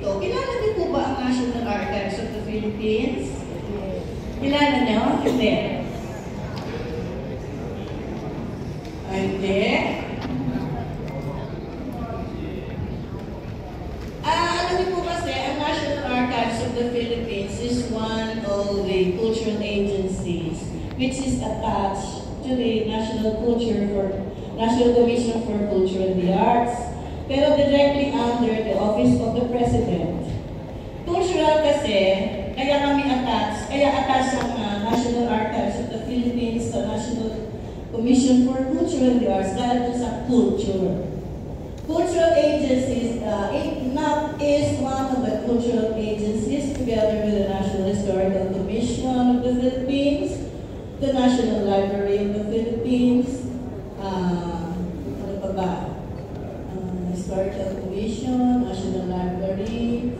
ito, kilala niyo po ba ang National Archives of the Philippines? Kilala niyo? Hindi. Hindi. Alam niyo po kasi, ang National Archives of the Philippines is one of the cultural agencies which is attached to the National Commission for Culture and the Arts, pero directly under the Office of the President. Cultural kasi, kaya attached ang National Archives of the Philippines sa National Commission for Culture and the Arts dahil sa culture. Cultural agencies, NAP is one of the cultural agencies together with the National Historical Commission of the Philippines, the National Library of the Philippines, ano pa ba? Historical Commission, National Library.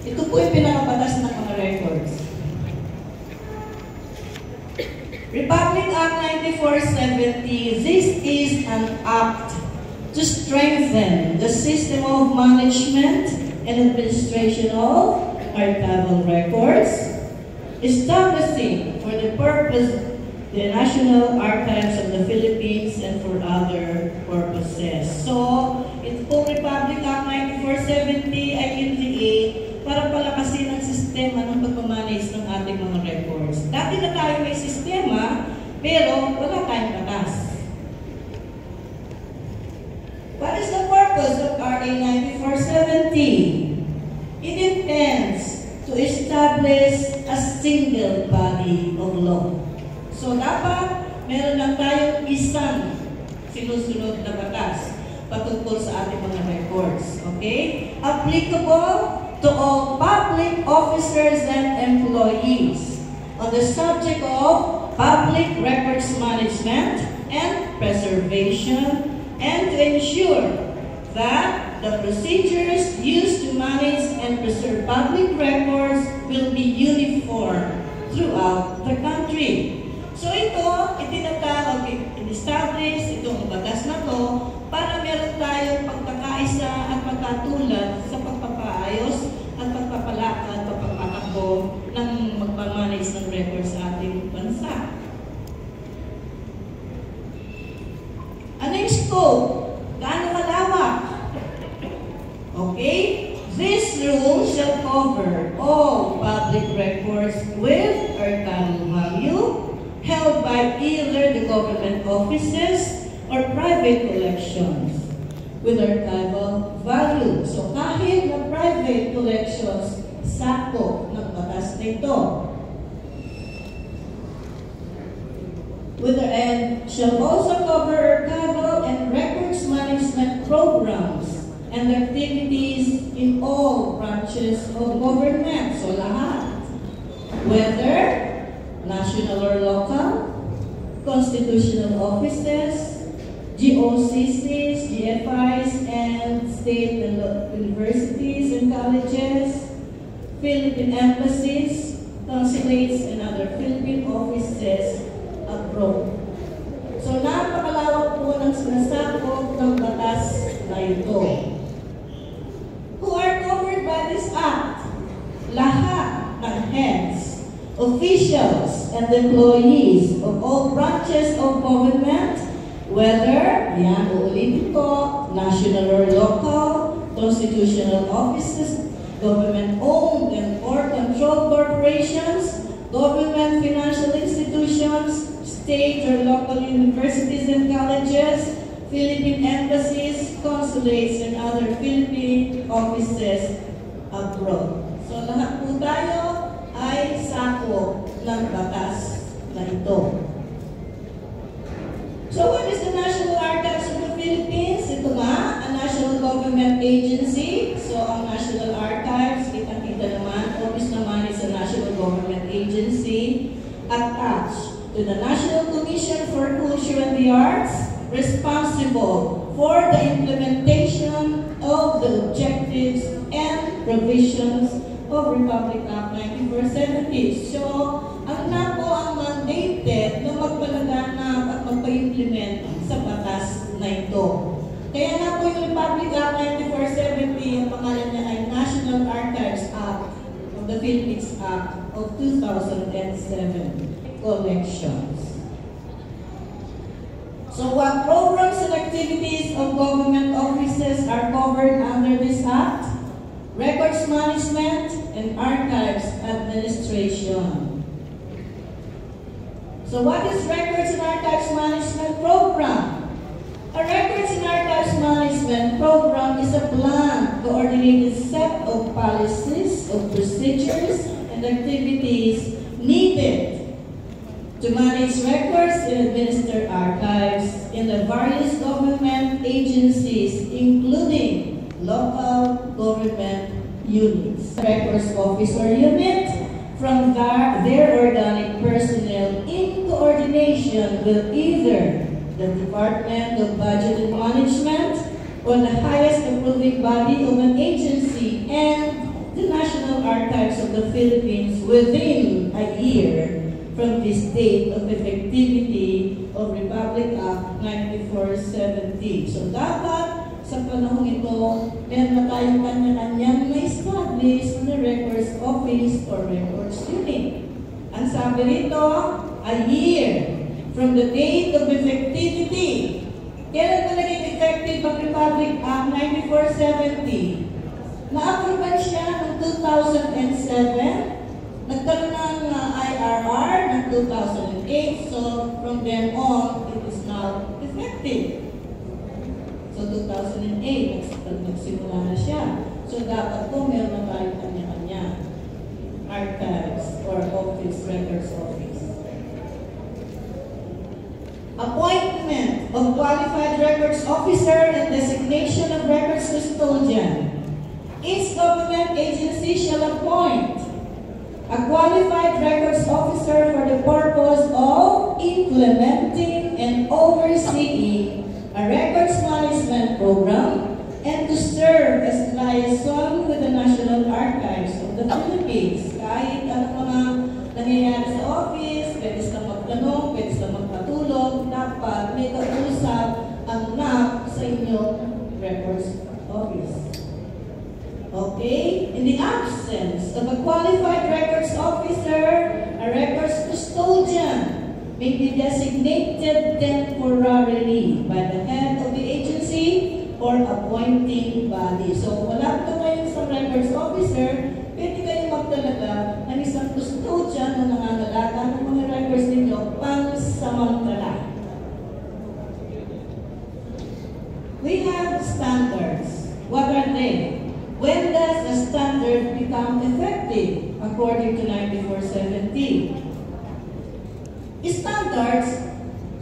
Ito po yung pinakabatas ng mga records. Republic Act 9470, this is an act to strengthen the system of management and administration of archival records, establishing for the purpose the National Archives of the Philippines and for other purposes. So, ito po Republic Act 9470 ay NDA para palakasin ang sistema ng pagmamanage ng ating mga records. Dati na tayo may sistema, pero wala tayong batas. What is the purpose of RA 9470? It intends to establish a single body of law. So, dapat meron lang tayong isang sinusunod na batas patungkol sa ating mga records. Okay? Applicable to all public officers and employees on the subject of public records management and preservation, and to ensure that the procedures used to manage and preserve public records will be uniform throughout the country. So ito, itinatawag, in-establish itong batas na to para meron tayong pagkakaisa at pagkatulad sa pagpapaayos at pagpapalakad, pagpapatakbo ng magmamanage ng records sa ating bansa. Ano yung scope? Gaano kalawak? Okay? This rule shall cover all public records with archival value held by either the government offices or private collections with archival value. So kahit na private collections, sakop ng batas nito. And shall also cover archival and records management programs and activities in all branches of government. So lahat. Whether national or local, constitutional offices, GOCCs, GFIs, and state and universities and colleges, Philippine embassies, consulates, and other Philippine offices abroad. So, napakalawak po ng sinasakop ng batas na ito. Who are covered by this act? Lahat ng heads, officials, and employees of all branches of government, whether, yan, uulitin ko, national or local, constitutional offices, government-owned and or controlled corporations, government financial institutions, state or local universities and colleges, Philippine embassies, consulates, and other Philippine offices abroad. So lahat po tayo ay sakop ng batas na ito. So what is the National Archives of the Philippines? Ito nga, a national government agency. So ang National Archives, kita-kita naman, office naman is a national government agency attached to the National Commission for Culture and the Arts, responsible for the implementation of the objectives and provisions of Republic Act 9470. So, ang NAPO ang mandated na magpalaganap at magpa-implement sa batas na ito. Kaya nga po yung Republic Act 9470, ang pangalan niya ay National Act of 2007, collections. So what programs and activities of government offices are covered under this Act? Records management and archives administration. So what is Records and Archives Management Program? A Records and Archives Management Program is a planned, coordinated set of policies, of procedures, and activities needed to manage records and administer archives in the various government agencies, including local government units. Records Officer Unit, from their organic personnel in coordination with either the Department of Budget and Management or the highest approving body of an agency and the National Archives of the Philippines within a year from this date of effectivity of Republic Act 9470. So dapat sa panahon ito, meron na tayong kanya-kanyang na-establish na records office or records unit. Ang sabi rito, a year from the date of effectivity. Kailan ba naging effective ang Republic Act 9470? Na-approval siya noong 2007. Nagkaroon ng IRR ng 2008, so from then on, it is now effective. So 2008, nagsimula na siya. So dapat po meron na tayo kanya-kanya archives or office, records office. Appointment of qualified records officer and designation of records custodian. Each government agency shall appoint a qualified records officer for the purpose of implementing and overseeing a records management program and to serve as liaison with the National Archives of the Philippines. Kahit ano mga nangyayari sa office, pwede silang magtanong, pwede silang magpatulog, dapat may kausap ang NAP sa inyong records office. Okay? In the absence of a qualified records officer, a records custodian may be designated temporarily by the head of the agency or appointing body. So, wala po kayo sa records officer, pwede kayo magtalaga ng isang custodian na nangangalaga ng mga records ninyo pang-samantala. We have standards. What are they? When does a standard become effective according to 9470? Standards,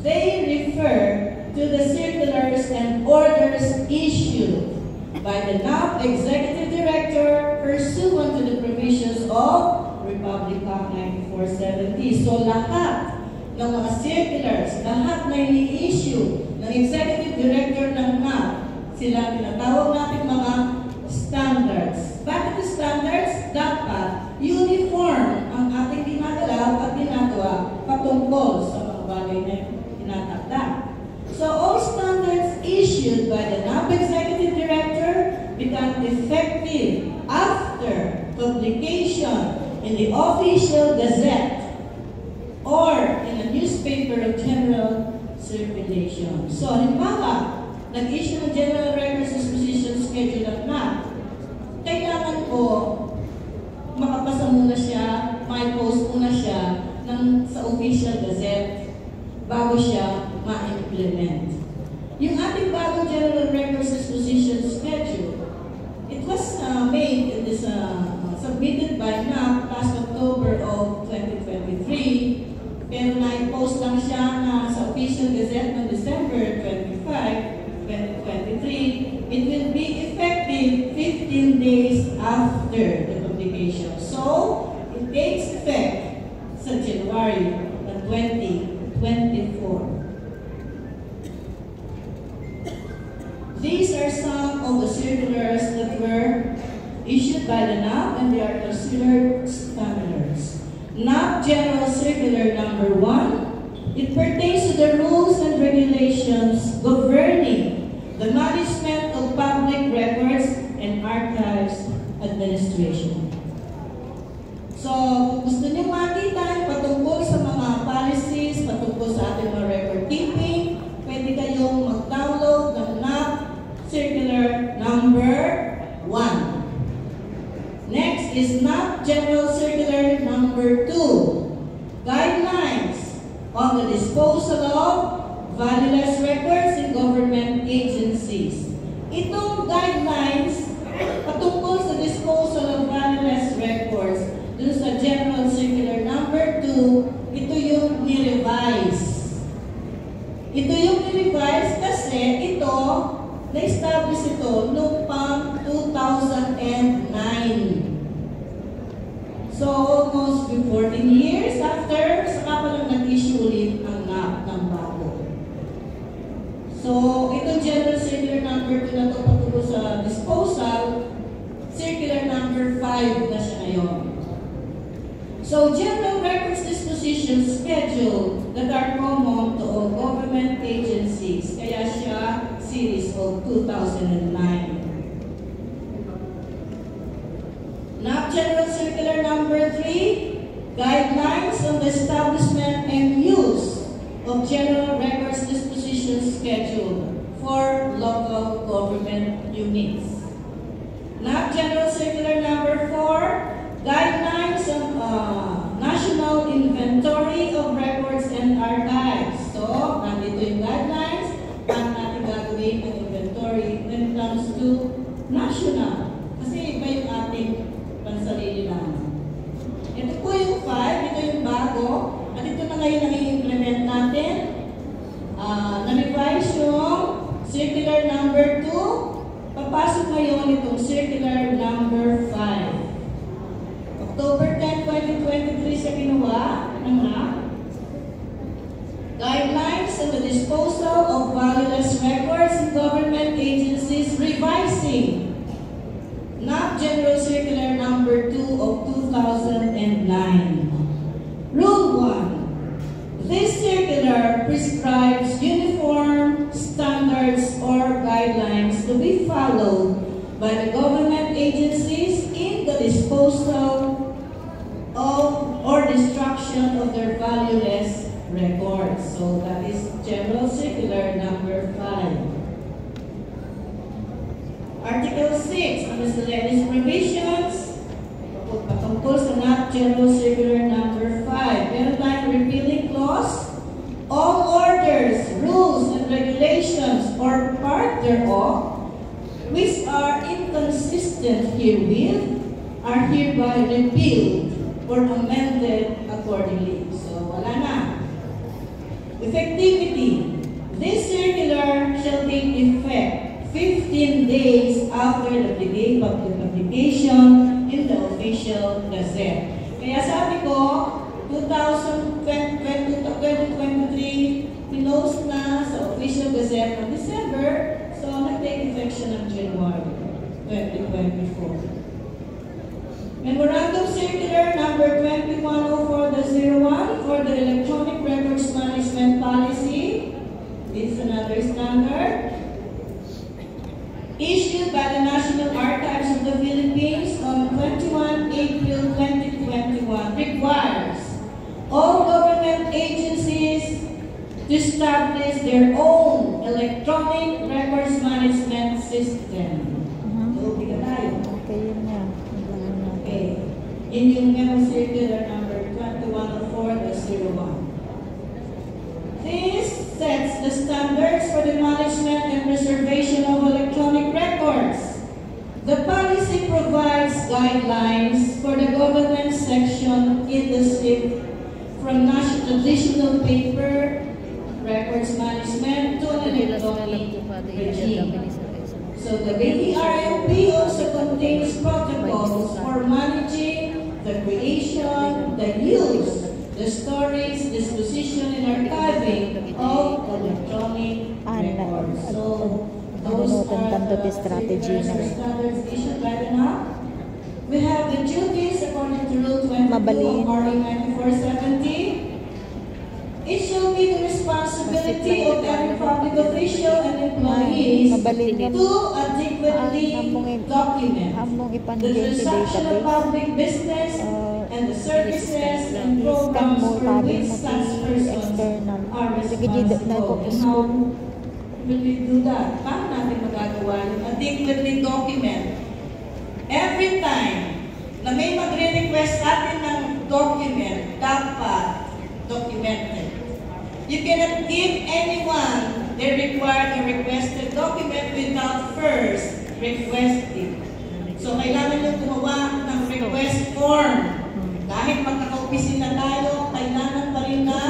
they refer to the circulars and orders issued by the NAP Executive Director pursuant to the provisions of Republic Act 9470. So lahat ng mga circulars, lahat na ini-issue ng Executive Director ng NAP, sila tinatawag natin mga standards. Bakit standards? Dapat uniform ang ating ginagalaw at ginagawa patungkol sa mga bagay na tinatakda. So all standards issued by the NAP Executive Director become effective after publication in the Official Gazette or in a newspaper of general circulation. So halimbawa, nag-issue ng General Records Disposition Schedule ng NAP, kailangan ko makapasa muna siya, may post muna siya sa Official Gazette bago siya ma-implement. Yung ating bagong General Records Disposition Schedule, it was made, it is submitted by NAP last October of 2023, pero na-post lang siya sa Official Gazette ng December 25, 2023, it will be effective 15 days after the publication. So, it takes effect sa January 2024. These are some of the circulars that were issued by the NAP and they are considered standards. NAP General Circular Number 1, it pertains to the rules and regulations governing the management of public records and archives administration. So, kung gusto niyo makita patungkol sa mga policies, patungkol sa ating mga record keeping, pwede kayong mag-download ng NAP Circular Number 1. Next is NAP General Circular Number 2, Guidelines on the Disposal of Valueless Records in Government Agencies. Itong guidelines patungkol sa disposal of valueless records dun sa General Circular Number 2, ito yung ni-revise. Ito yung ni-revise kasi ito, na-establish ito noong pang 2009. So, almost 14 years after, saka pa lang nag-issue ulit ang NAP ng bago. So, itong General Circular Number 2 na ito patungkol sa disposal, Circular Number 5 na siya ngayon. So, General Records Disposition Schedule that are common to all government agencies. Kaya siya Series of 2009. NAP General Circular Number 3, Guidelines on the Establishment and Use of General Records Disposition Schedule for Local Government Units. NAP General Circular Number 4, Guidelines on National Inventory of Records and Archives. So, nandito yung guidelines, paano natin gagawin ang inventory when it comes to national. Kasi iba yung ating pansarili lang. Ito po yung 5, ito yung bago, at ito na ngayon ang i-implement natin. Na-revise yung Circular Number 2, papasok ngayon itong Circular Number 5. October 10, 2023 sa ginawa ng NAP. Guidelines on the Disposal of Valueless Records in Government Agencies Revising. NAP General Circular Number 2 of 2009. Rule 1. This circular prescribes uniform standards or guidelines to be followed by the government agencies in the disposal of or destruction of their valueless records. So that is General Circular Number 5. Article 6, on miscellaneous provisions, patungkol sa NAP General Circular Number 5. Meron tayong repealing clause. All orders, rules, and regulations or part thereof which are inconsistent herewith are hereby repealed or amended accordingly. So, wala na. Effectivity. This circular shall take effect 15 days after the date of the publication in the official gazette. Kaya sabi ko, 2023, pinost na sa official gazette ng December, so nag-take effect siya ng January 2024. Memorandum Circular Number 2104-01 for the Electronic Records Management Policy. This is another standard. Issued by the National Archives of the Philippines on 21 April 2021 requires all government agencies to establish their own electronic records management system. Okay ka tayo? Okay, yun na. Okay. Yun yung Memo Circular Number 2104-01. This sets the standards for the management and preservation of electronic records. The policy provides guidelines for the government section in the SIP from traditional paper records management to an electronic regime. So the BDRMP also contains protocols for managing the creation, the use, the storage, disposition, and archiving of electronic records. So, those are the standards issued by the NAP. We have the duties according to Rule 22 of RA 9470. It shall be the responsibility of every public official and employees to adhere document the transaction of public business and the services and programs for which such persons are responsible. And how will we do that? Paano natin magagawa yung adequately document? Every time na may magre-request atin ng document, dapat documented. You cannot give anyone the required or requested document without first requesting. So, kailangan nyo gumawa ng request form. Kahit magkaka-opisina tayo, kailangan pa rin na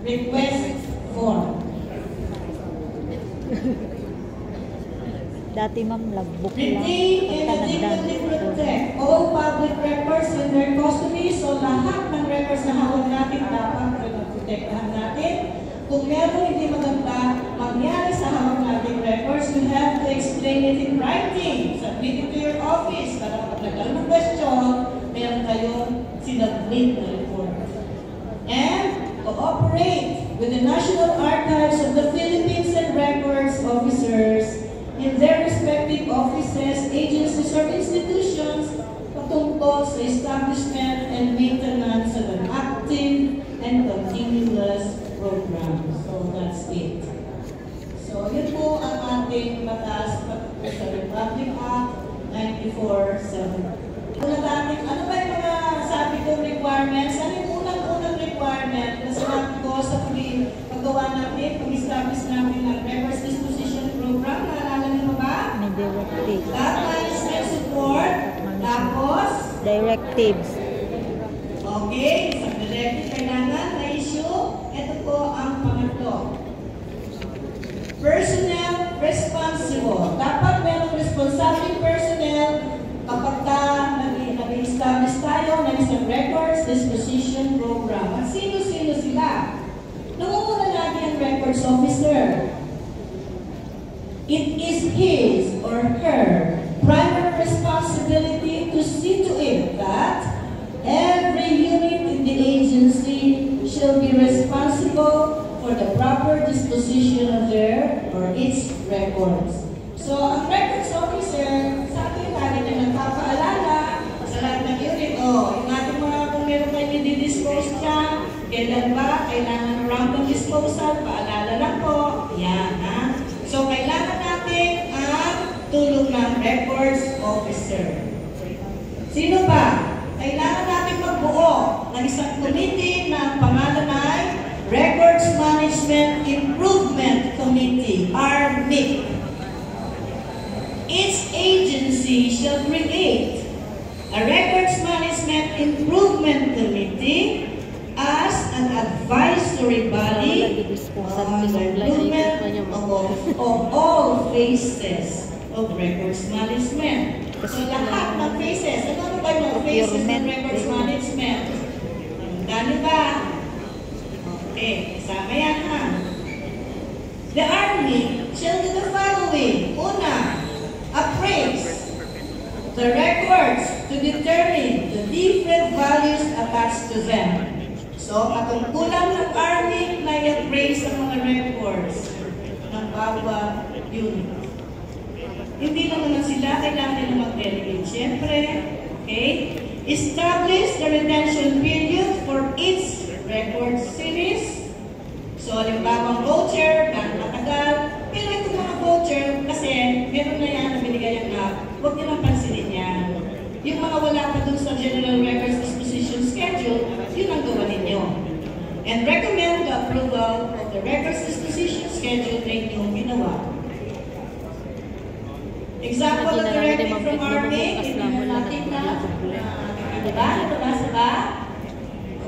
request form. Dati ma'am, logbook lang. Retain and adequately protect all public records in their custody. So, lahat ng records na hawak natin dapat protektahan natin. Kung meron hindi maganda mangyari sa hawak nating records, you have to explain it in writing. Submit it to your office para pag nagkaroon ng question, meron kayong sinubmit na report. And cooperate with the National Archives of the Philippines and records officers in their respective offices, agencies, or institutions patungkol sa establishment and maintenance of an active and continuous program. So that's it. So yun po ang ating batas patungkol sa Republic Act 94-7. Ano ba yung mga sabi kong requirements? Ano yung unang requirement na sinabi ko sa paggawa natin, pag-establish natin ng records disposition program? Naalala niyo ba? May directives. Guidelines and support. Tapos? Directives. Okay, isang directive kailangan na issue. Ito po ang pangatlo. Personnel responsible. Dapat merong responsible personnel kapag nag-establish tayo ng isang records disposition program. At sino-sino sila? Nangunguna lagi ang records officer. It is his or her primary responsibility to see to it that every unit in the agency shall be responsible for the proper disposition of their or its records. So, ang records officer, sa atin lagi na nagpapaalala sa lahat ng unit, yung ating mga kung meron kayo i-dispose dyan, kailan ba, kailangan random disposal, paalala lang po, yan ha. So, kailangan natin ang tulong ng records officer. Sino pa? Kailangan natin magbuo ng isang committee na ang pangalan ay Records Management Improvement Committee, RMIC. Each agency shall create a Records Management Improvement Committee as an advisory body on the improvement of all phases of records management. So lahat ng phases, ano ba yung phases ng records management? Dami ba? Okay, kasama yan ha. The Army shall do the following. Una, appraise the records to determine the different values attached to them. So, katungkulan ng Army na i-appraise ang mga records ng bawat unit. Hindi naman sila kailangan nila mag-delegate. Siyempre, okay? Establish the retention period for each record series. So, halimbawa voucher, matagal. Pero itong mga voucher, kasi meron na yan na binigay ang app, huwag nyo lang pansinin yan. Yung mga wala pa dun sa General Records Disposition Schedule, yun ang gawa ninyo. And recommend the approval of the Records Disposition Schedule na inyong ginawa. Example of directive from RMA, tingnan natin na, diba? Nabasa ba?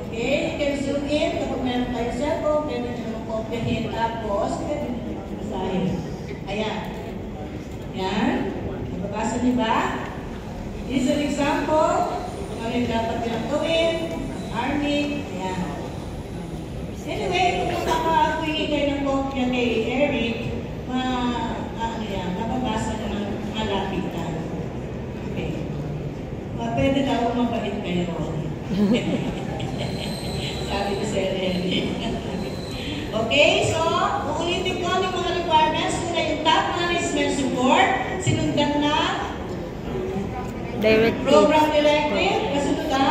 Okay, you can zoom in. Kapag meron tayo cellphone, pwede nyo naman kopyahin. Tapos, pwede nyo naman basahin. Ayan. Ayan. Nababasa niyo ba? This is an example. Kung ano yung dapat nilang gawin. Army. Ayan. Anyway, kung makakakuhingi kayo ng kopya kay Eric, nababasa nyo ng malapitan. Okay. Pwede daw mabait kayo. Sabi ko sa Eric. Okay, so, uulitin ko yung mga requirements. Una yung top management support. sinundan na Directive. program directive, kasunod na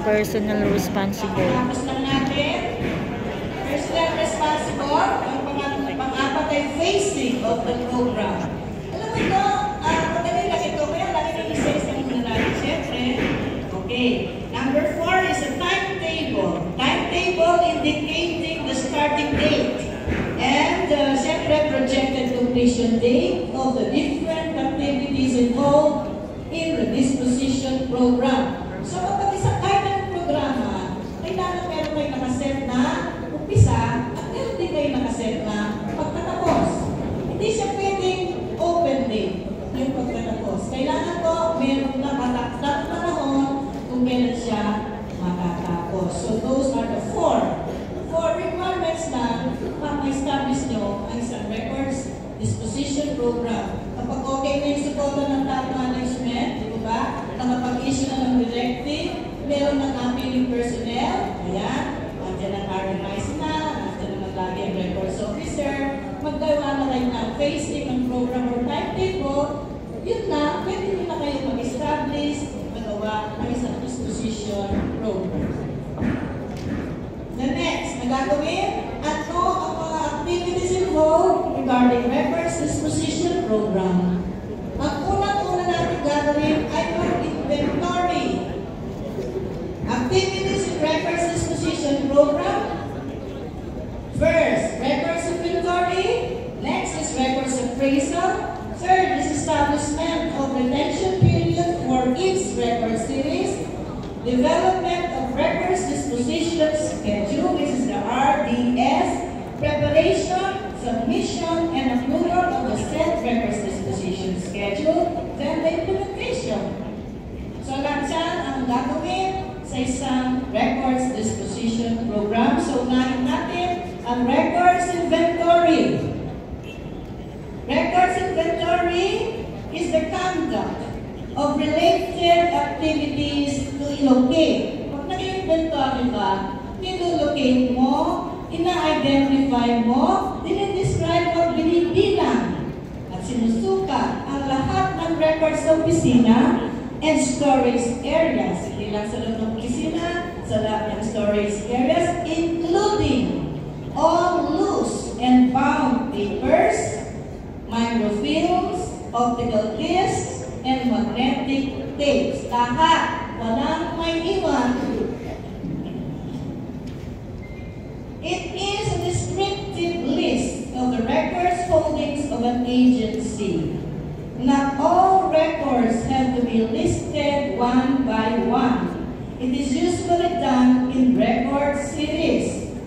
Personal responsible. tapos lang natin personal responsible, ang pang-apat ay phasing of the program. Alam mo ito, madali lang ito, kaya lagi nang isa-isa muna natin, siyempre. Okay, number 4 is a timetable. Timetable indicating the starting date and siyempre projected completion date of the different activities involved in the disposition program. So kapag isang kahit ng programa, kailangan meron kayo nakaset na umpisa at meron din kayo nakaset na pagtatapos. Hindi siya pwedeng open date yung pagtatapos. Kailangan ko meron na mataktak panahon kung kailan siya matatapos. So those are the four requirements na ma-establish nyo ang isang records disposition program. Kapag okay na yung suporta ng top management, di ba? Nakapag-issue na ng directive, meron ng appealing personnel, ayan, nandiyan ang RMIC na, nandiyan naman lagi ang records officer, maggawa na kayo ng phasing ng program or timetable, yun na, pwede nyo na kayo mag-establish, magawa ng isang disposition program. The next, nagagawin, ano ang mga activities involved regarding records disposition program. Ang unang-una natin gagawin ay mag-inventory. Activities in records disposition program. First, records inventory. Next is records appraisal. Third is establishment of retention period for each record series. Development of records disposition schedule, which is the RDS. Preparation, submission, and approval of the said records disposition schedule. Then the implementation. So lahat yan ang gagawin sa isang records disposition program. So unahin natin ang records inventory. Records inventory is the conduct of related activities to locate. Pag nag-inventory ka, nilolocate mo, ina-identify mo, dinidescribe mo, binibilang at sinusukat ang lahat ng records sa opisina and storage areas. Hindi lang sa loob ng opisina, sa lahat ng storage areas, including all loose and bound papers, microfilms, optical discs, and magnetic tapes. Lahat. Walang may iwan. It is a descriptive list of the records holdings of an agency. Not all records have to be listed one by one. It is usually done in record series.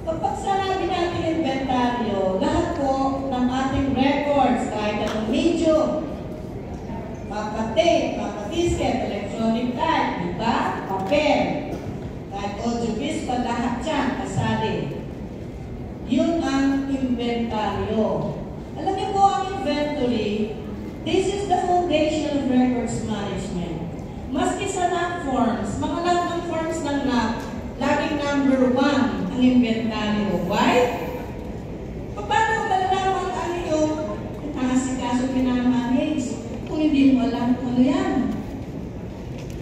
Kapag sinabi natin inventaryo, lahat po ng ating records, kahit anong medium, mapa-tape, mapa-disket, electronic type, diba? Papel, kahit audio-visual, lahat yan, kasali. Yun ang inventaryo. Alam niyo po ang inventory, this is the foundation of records management. Maski sa NAP forms, mga lahat ng forms ng NAP, laging number 1 ang inventaryo. Why? Paano malalaman ano yung asikaso pinamanage kung hindi mo alam kung ano yan?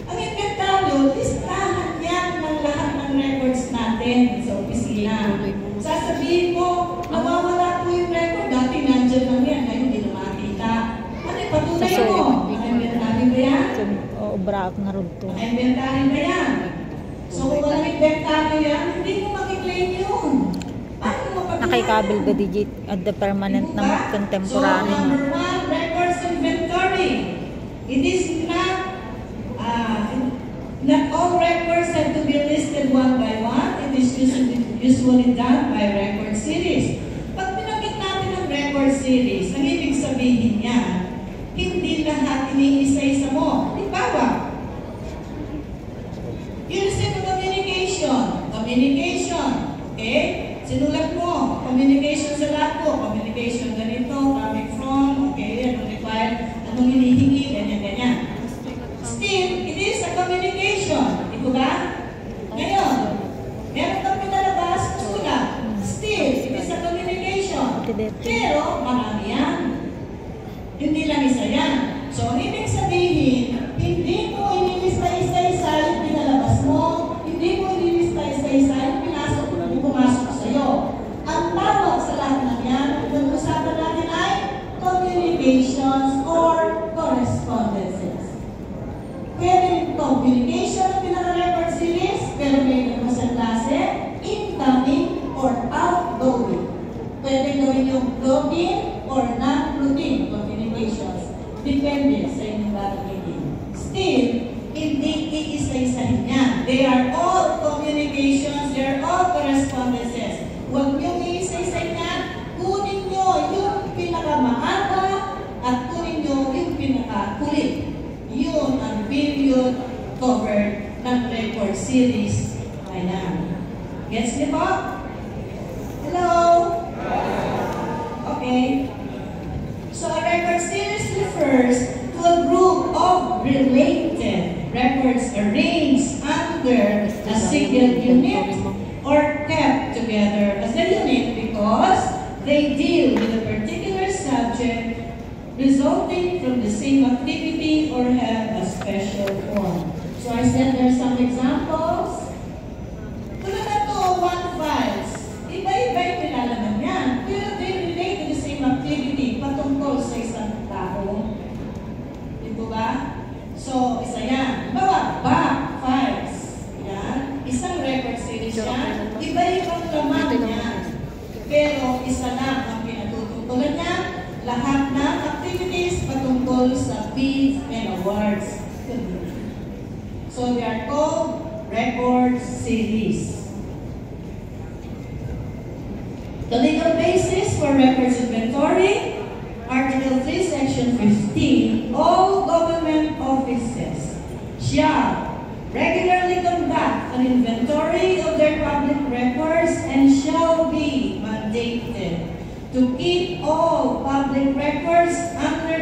Ang inventaryo, listahan yan ng lahat ng records natin sa opisina. Sasabihin mo, nawawala po yung record, dati nandyan lang yan, ngayon hindi na makita. Ano yung patunay mo? Ang inventaryo ba yan? Obra na rin to. Ang inventaryo ba yan? So kung walang inventaryo yan, hindi mo makiklaim yun. Paano mo mapatunayan? Nakikabil the digit at the permanent na contemporary. So number 1, records inventory. It is not all records have to be listed one by one. It is usually done by record series. Pag pinagkat natin ang record series, ang ibig sabihin niya, hindi lahat iniisa-isa mo. Halimbawa, you receive a communication, okay? Sinulat mo, communication sa laptop, communication ganito, coming from, okay, anong required, anong hinihingi, ganyan-ganyan. Still, it is a communication. Ito ba? Ngayon, meron kang pinalabas, sulat. Still, it is a communication. Pero, marami yan. Hindi lang isa yan. So, ang ibig sabihin, hindi mo inilista isa-isa yung pinalabas mo, hindi mo inilista isa-isa yung pumasok sa'yo. Ang tawag sa lahat ng yan, kung usapan natin ay communications or correspondences. Pwede communication ang pinaka-record series, pero may naman sa klase, incoming or outgoing. Pwede gawin yung routine or non-routine communications. Depende sa inyong gagawin. Still, hindi iisa-isahin yan. They are all communications, they are all correspondences. Huwag niyong iisa-isahin yan, kunin niyo yung pinakamahaba at kunin niyo yung pinakakulit. Yun ang period covered ng record series. Ayan. Gets niyo po? Hello? Okay. So a record series refers to a group of related records arranged under a single unit or kept together as a unit because they deal with a particular subject resulting from the same activity or have a special form. So I said there are some examples. Tulad na to, one files. Iba-iba yung nilalaman yan. Pero they relate to the same activity patungkol sa isang tao. Ito ba? So, isa yan. Bawa, back files. Yan. Isang record series yan. Iba-ibang laman yan. Pero isa lang ang pinatututulan niya. Lahat ng activities patungkol sa fees and awards. So, they are called record series. The legal basis for records inventory, Article 3, Section 15, all government offices shall regularly conduct an inventory of their public records and shall be mandated to keep all public records under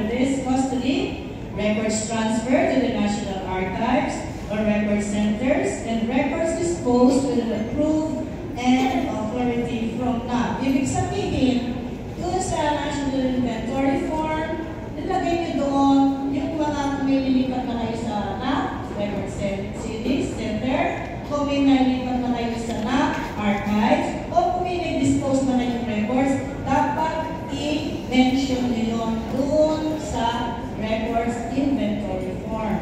this custody, records transferred to the National Archives or record centers, and records disposed with an approved and authority from NAP. Ibig sabihin, doon sa National Inventory Form, nilagay nyo doon yung mga kumililipat na kayo sa NAP, Record Series Center, kung may nalilipat na kayo sa NAP, Archives, o kung may nag-dispose na kayong records, dapat i-mention nyo yun doon sa Records Inventory Form.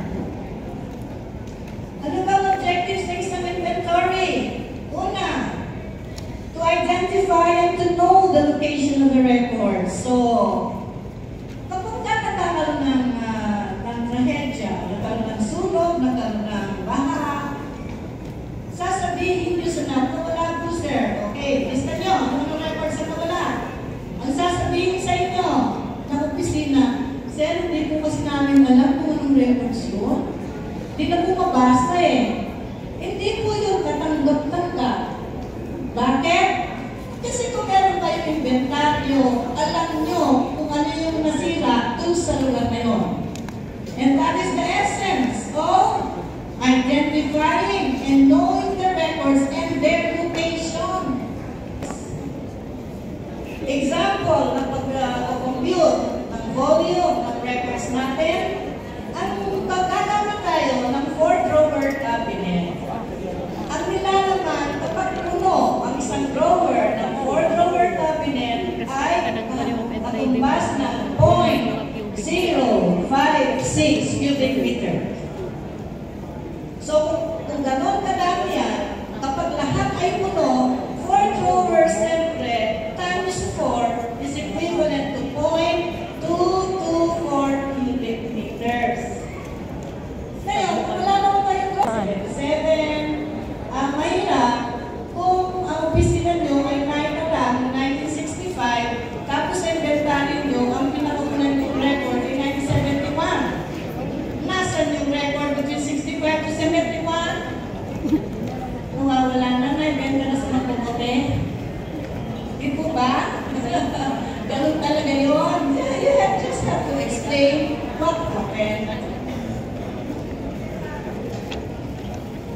Ano ba ang objectives ng isang inventory? Una, to identify and to know the location of the record. So, kapag nagkakaroon ng trahedya, nagkaroon ng sunog, nagkaroon ng baha, sasabihin nyo sa nawala po, sir. Okay, lista nyo, ano ng record sa nawala? Ang sasabihin sa inyo, ng opisina, sir, hindi po kasi namin alam kung anong records yun. Hindi na po mabasa eh. Hindi po yung katanggap-tanggap. Bakit? Kasi kung meron kayong inventaryo, alam nyo kung ano yung nasira dun sa lugar na yun. And that is the essence of identifying and knowing the records and their location. Example, ng pag-compute ng volume ng records natin, ang pagkakamit tayo ng 4-drawer cabinet. Ang nilalaman, kapag puno ang isang drawer ng 4-drawer cabinet ay matumbas ng 0.056 cubic meter. So, kung gano'n kadami yan, kapag lahat ay puno, 4 drawers siyempre times 4 is equivalent to 0.224 cubic meters. Ngayon, kung wala naman tayong drawer, 7, ang mahirap, kung ang opisina nyo ay naitalang 1965, tapos sa inventory nyo, ang pinakaunang record ay 1971. Nasaan yung record between 65 to 71? Nawawala na, naibenta na sa magkakote. Di po ba? Ganun talaga yun. You just have to explain what happened.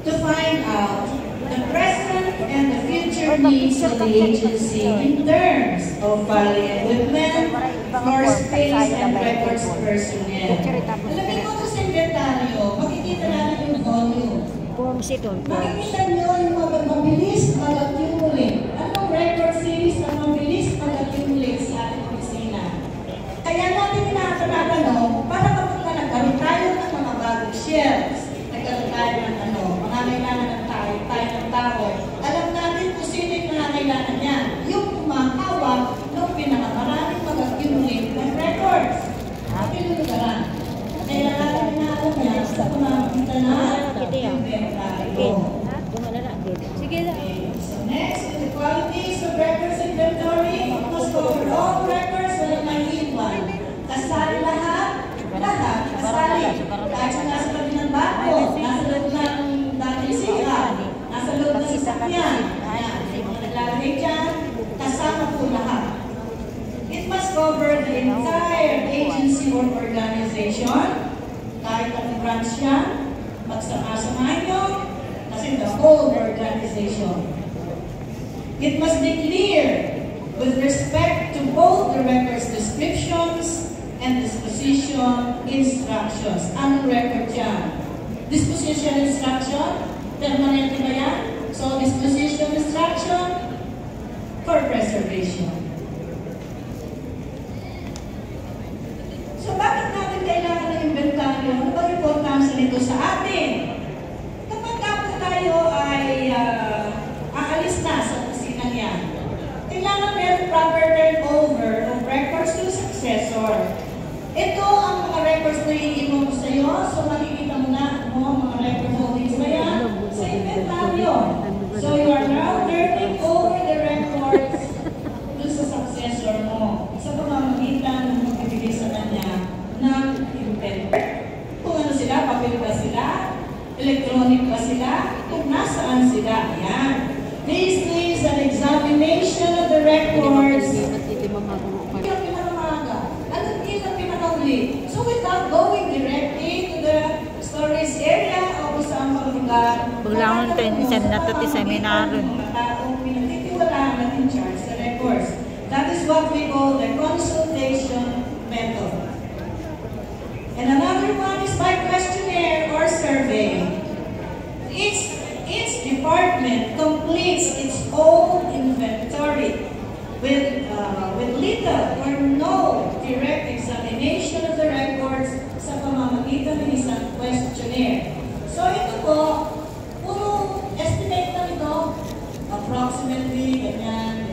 To find out the present and the future needs of the agency in terms of filing equipment, floor space, and records personnel. Alam mo ito sa inventaryo, makikita natin yung volume. Makikita nyo yung mabilis mag-accumulate. Anong record series ang mabilis mag-accumulate sa ating opisina? Kaya natin tinatanong para kapag nagkaroon tayo ng mga bagong shelves, nagkaroon tayo ng pangangailangan ng tayo ng tao, alam natin kung sino yung pangangailangan niya. Yung kumakawag ng pinakamaraming mag-accumulate ng records. At pinulugaran. Kaya natin inaalam niya sa pamamagitan na inventaryo. Sige lang. So next, the qualities of records inventory must cover all records walang maiiwan. Kasali lahat, kasali. Kahit sa nasa tabi ng bako, nasa loob ng dating sikat, nasa loob ng sasakyan. Naglalagay dyan, kasama po lahat. It must cover the entire agency or organization, kahit ang branch yan, magsama-samahin nyo, kasi the whole organization. It must be clear with respect to both the records descriptions and disposition instructions. Anong record yan? Disposition instruction? Permanente ba yan? So, disposition instruction for preservation. So, bakit natin kailangan ng inventaryo? Ano ba importansya nito sa atin? Kapag po tayo ay aalis na sa opisina niya, kailangan meron proper turnover of records to the successor. Ito ang mga records na iiwan ko sa iyo. So, makikita mo na mga record holdings na yan sa inventaryo. So, you are now turning over the records to sa successor mo. Sa pamamagitan ng magbibigay sa kanya ng inventory. Kung ano sila, papel ba sila, electronic ba sila, kung nasaan sila. Yan. This is an examination of the records. So without going directly to the storage area o kung saan mga lugar, Buglangon 27 na ito ti seminar. pinagtitiwalaan natin charge the records. That is what we call the consultation method. And another one is by questionnaire or survey. Each department completes its own inventory with little or no direct examination of the records sa pamamagitan ng isang questionnaire. So ito po, puro estimate lang ito. Approximately, ganyan.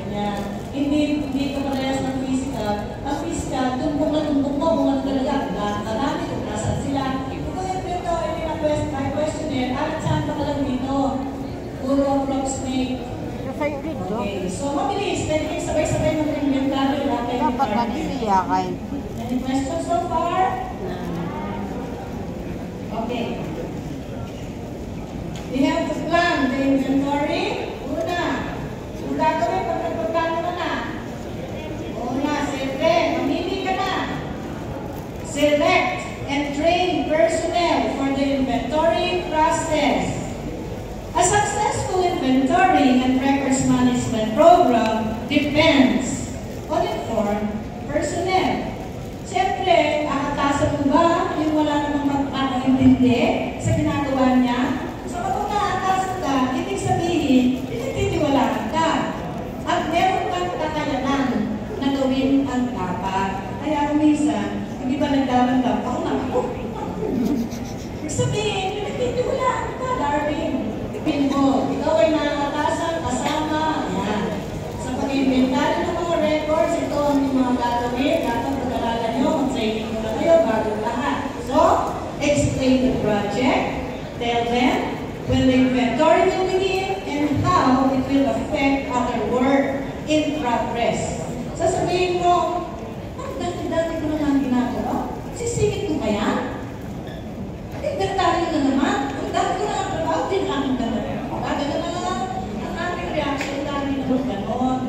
Hindi ko parehas ng physical. Ang physical, tumbok na tumbok mo kung ano talaga. Marami kung nasan sila. Ito ito, may questionnaire. At saan pa lang dito? Puro approximate. Okay, so mabilis. Pwede kayo sabay-sabay ng inventaryo natin. Any questions so far? Okay. We have to plan the inventory. Una, kung gagawin pag nagpagplano ka na. Una, siyempre, mamili ka na. Select and train personnel for the inventory process. A successful inventory and records management program depends on informed personnel. Siyempre, akatasan mo ba yung wala namang magkakaintindi sa ginagawa niya? So kapag nakatasan ka, ibig sabihin, pinagtitiwalaan ka. At meron kang kakayanan na gawin ang dapat. Kaya minsan, hindi ba nagdaman-daman ako na ako? Ibig sabihin, pinagtitiwalaan ka, darling. Mo, ikaw ay nakatasan, kasama, yan. Sa pag-inventaryo ng mga records, ito ang mga gagawin, dapat pag-aralan nyo, mag-training mo na kayo bago lahat. So, explain the project, tell them when the inventory will begin and how it will affect other work in progress. Sasabihin mo, dati ko naman ginagawa, sisingit ko kaya? Inventaryo na naman, dati ko na trabaho, din namin gano'n. Gano'n na lang ang aming reaction namin ng gano'n.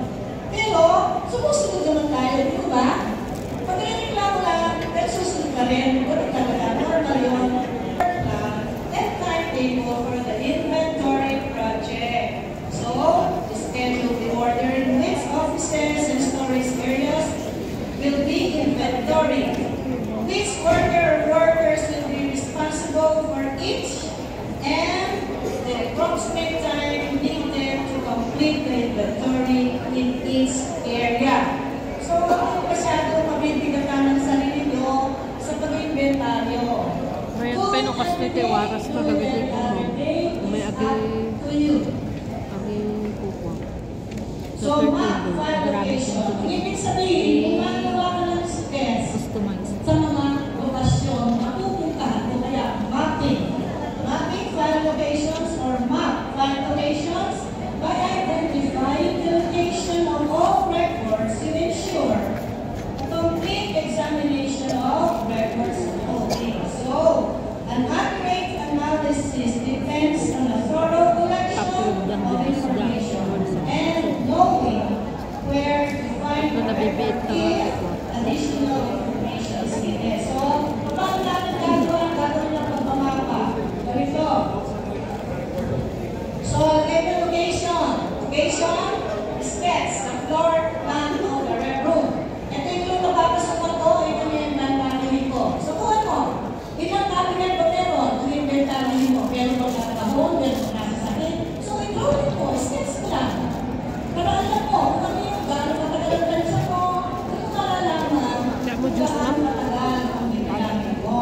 Pero, sumusunod naman tayo, di ba? Pag naniklamo lang, pero susunod ka rin. Ganun talaga, normal yun. And timetable for the inventory project. So, schedule tayo no kasnete waras na gagawin ko mo. May agi kuko. So, map 5 location. Ibig sabihin, kung magawa ka ng sketch Customize. sa mga lokasyon, matupuntahan mo kaya mapping. Mapping 5 locations or map 5 locations by identifying the location of all records you ensure complete examination of records holding. So, an accurate analysis depends on a thorough collection of information and knowing where to find additional information is needed. So, paano natin gagawin ng pagmamapa? Ganito. So, get the location. Location, sketch, the floor plan of the red room. Ito yung room na papasukan ko, ito yung cabinet ko. So, kung ano, ilang cabinet ba meron? Ang inventory mo, meron ba sa kahon, meron ba nasa sakit? So, i-drawing mo, sketch mo lang. Para alam mo, kung ano yung gano'ng matagal ang pensa mo, kung malalaman, kung gaano matagal ang ginagawa mo.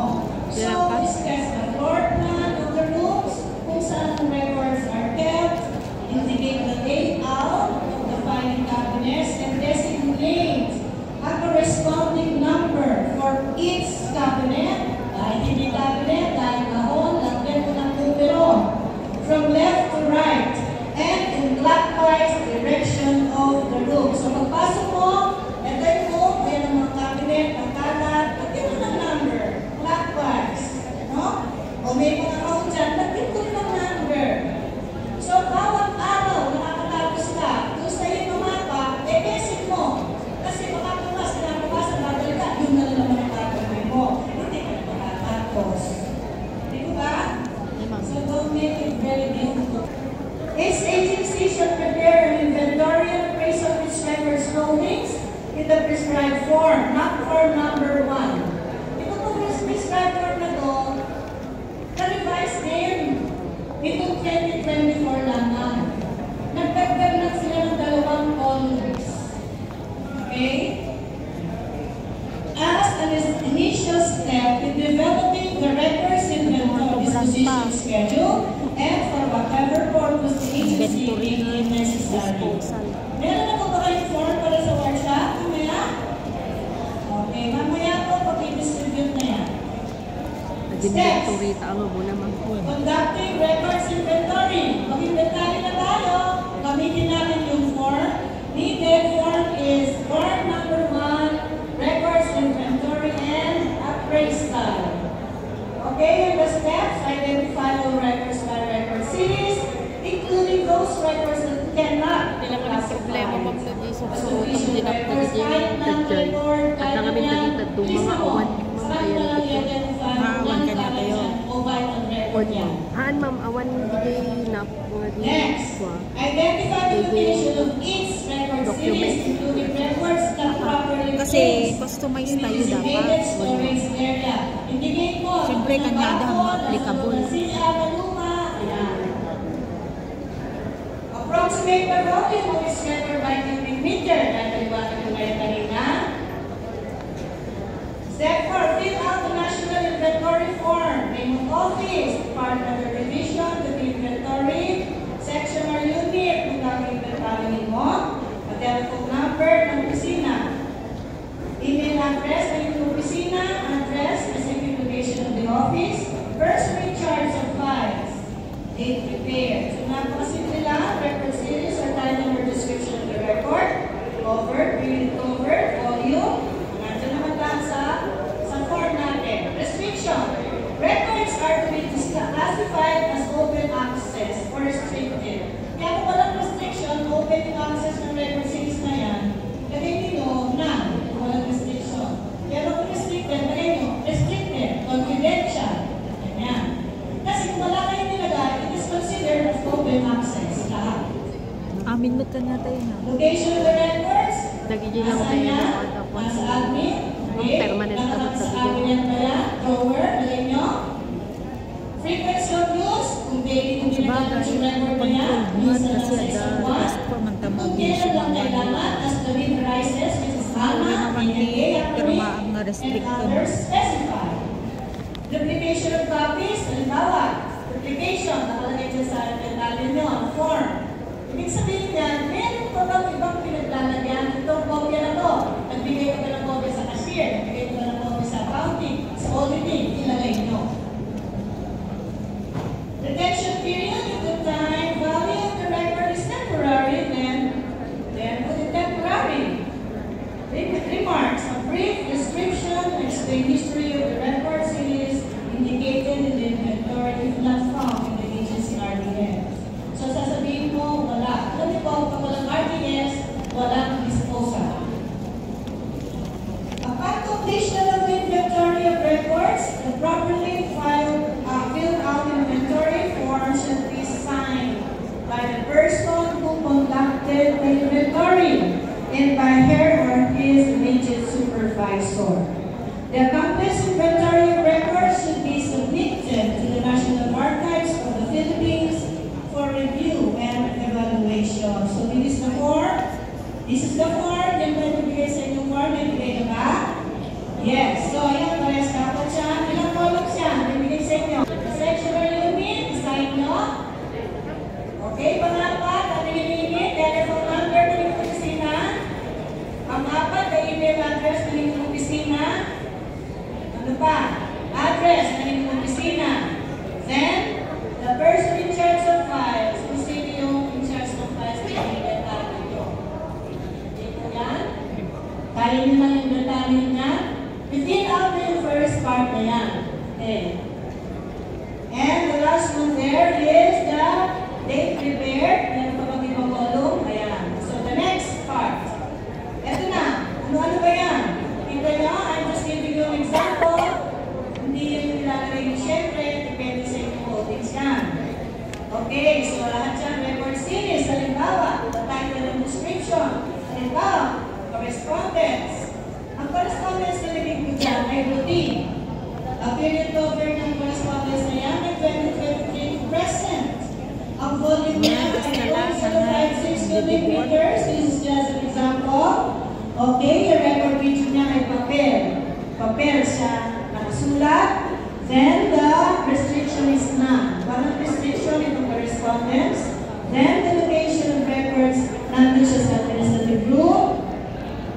So, sketch the floor plan of the rooms, kung saan ang records are kept, indicate the layout of the filing cabinets, and designate a corresponding number for each cabinet. Dahil hindi cabinet, dahil kahon, lagyan mo ng numero. From left to right, and in clockwise direction of the room. So pagpasok mo, ito yung room, ayan ang mga cabinet, ang kalat, lagyan mo ng number, clockwise. No? O may mga kahon dyan, lagyan mo ng number. So bawat araw, nakakatapos ka, kung sa'yo yung mapa, besin mo. Kasi baka pumas, kinabukasan, bagal ka, yun na naman ang gagawin mo. Hindi ka na makatapos. Di ba? So don't make it very difficult. Each agency should prepare an inventory and appraise of its records holdings in the prescribed form, not form number 1. Ito po prescribed form na to, na-revise din. Itong 2024 lamang. Nagdagdag lang sila ng 2 columns. Okay? As an initial step in developing the records inventory disposition schedule and for whatever purpose the agency may be necessary. Meron na po ba kayong form para sa workshop? Mamaya? Okay, mamaya po pag-i-distribute na yan. Steps. Conducting records inventory. Mag-inventory na tayo. Gamitin natin yung form. Needed form is form number 1, records inventory and appraisal. Okay, and the steps, identify all records by record series, including those records that cannot be classified. Sufficient records, kahit non-record, kahit na yan, mismo, saan mo lang i-identify Maawan ka na kayo. o vital record yan. Haan ma'am, awan digay na Next, identify the location of each record series, including records not properly Kasi placed customize in the tayo designated dapat. storage area. Indicate mo, Siyempre, kanyada ang mga applicable. Approximate the volume of each record by cubic meter. Naliwanag ko kayo kanina. Step 4, fill out the national inventory form. Name of office, part of the revision, the inventory, section or unit kung inventory mo, a telephone number ng opisina, email address ng yung opisina, address, specific location of the office, person in charge of files, date prepared. So napakasimple lang, record series or title or description of the record, covered, period covered, volume, nandiyan naman lang sa form natin. Restriction. Records are to be classified as open access or restricted. Kaya kung walang restriction, open yung access ng record series na yan, lagay nyo na walang restriction. Pero kung restricted, lagay nyo restricted, confidential. Ganyan. Kasi kung wala kayo nilagay, it is considered as open access. Lahat. Amin mo ka na tayo na. Location of the records, Nagiging lang nasa tayo niya, ng order po. nasa admin, Permanent na nasa sa cabinet na yan, drawer, lagay nyo. Frequency of use, kung daily kung ginagamit yung record na yan, minsan lang sa isang buwan. Kung kailan lang kailangan, as the need arises, which is HANA, NLA, and others specified. The duplication of copies, halimbawa, duplication, nakalagay dyan sa inventario nyo, form. Ibig sabihin yan, meron pa bang ibang pinaglalagyan? Itong kopya na to, nagbigay ko ng kopya sa cashier, nagbigay ko ng kopya sa accounting, sa auditing, ilagay nyo. Retention period, if the time value of the record is temporary, then put it temporary. Remarks, a brief description and explain history of the record series indicated in the inventory if not found in the agency RDS. So sasabihin mo, wala. Alam niyo po, kapag walang RDS, walang disposal. Upon completion of the inventory of records, the properly filled out inventory form should be signed by the person who conducted the inventory and by her or his immediate supervisor. The accomplished inventory of records should be submitted to the National Archives of the Philippines for review and evaluation. So this is the form. This is the form. Yan ba yung bigay sa inyong form? May bigay na ba? Yes. So ayan, parehas kapag siya. Ilang columns yan? May bigay sa inyo. Section or unit, design nyo. Okay, pang-apat, ating unit, telephone number ng inyong opisina. Pang-apat, the email address ng inyong opisina. Ano pa? Address ng inyong opisina. Then, the person in charge of files. Kung sino yung in charge of files na inventory nyo. Okay po yan? Kaya nyo lang yung inventory niya. I-fill out na yung first part na yan. Okay. And the last one there is the date prepared. Meron pa bang ibang column? Ayan. So the next part. Ito na. Ano ba yan? Tingnan nyo, I'm just giving you an example. Hindi yun yung nilalagay nyo. Siyempre, depende sa inyong holdings yan. Okay, so lahat yan, record series. Halimbawa, the title and description. Halimbawa, correspondence. Ang correspondence na naging ko dyan ay routine. Ang period cover ng correspondence na yan ay 2023 to present. Ang volume niya ay 1.5 cubic meters. This is just an example. Okay, yung record page niya ay papel. Papel siya nakasulat. Then the restriction is none. Walang restriction itong correspondence. Then the location of records, nandun siya sa administrative room.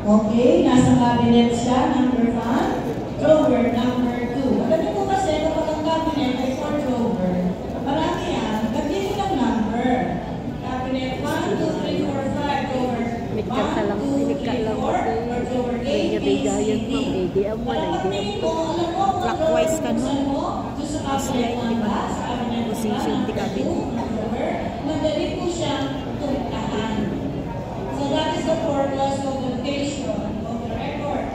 Okay, nasa cabinet siya, number 1. Drawer, number 2. Alam niyo po kasi kapag ang cabinet ay 4 drawer, marami yan, nagdili ng number. Cabinet 1, 2, 3, 4, 5, drawer 1, 2, 3, 4, or drawer 8, B, C, D. Clockwise ka nun. Slide, di ba? Position, di cabinet. Madali po siyang tumitahan. So that is the purpose of the location of the record.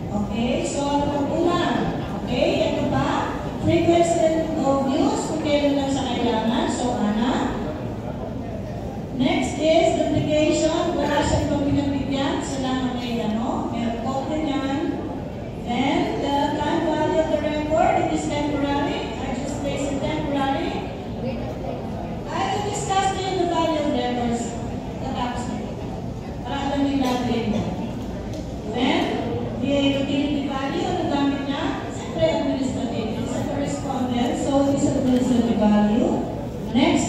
Okay, so ano pang una? Okay, ito ba? Frequency of use, kung kailan lang sa kailangan. So, ana. Next is duplication. Wala siyang pagpinagbigyan. Siya lang ang may meron copy niyan. Then, the time value of the record, it is temporary. I just place it temporary. I will discuss to you the value of records. Natapos na ito. Para alam niyo natin. Then, the utility value, ano gamit niya? Siyempre, administrative. It's a correspondence, so it is administrative value. Next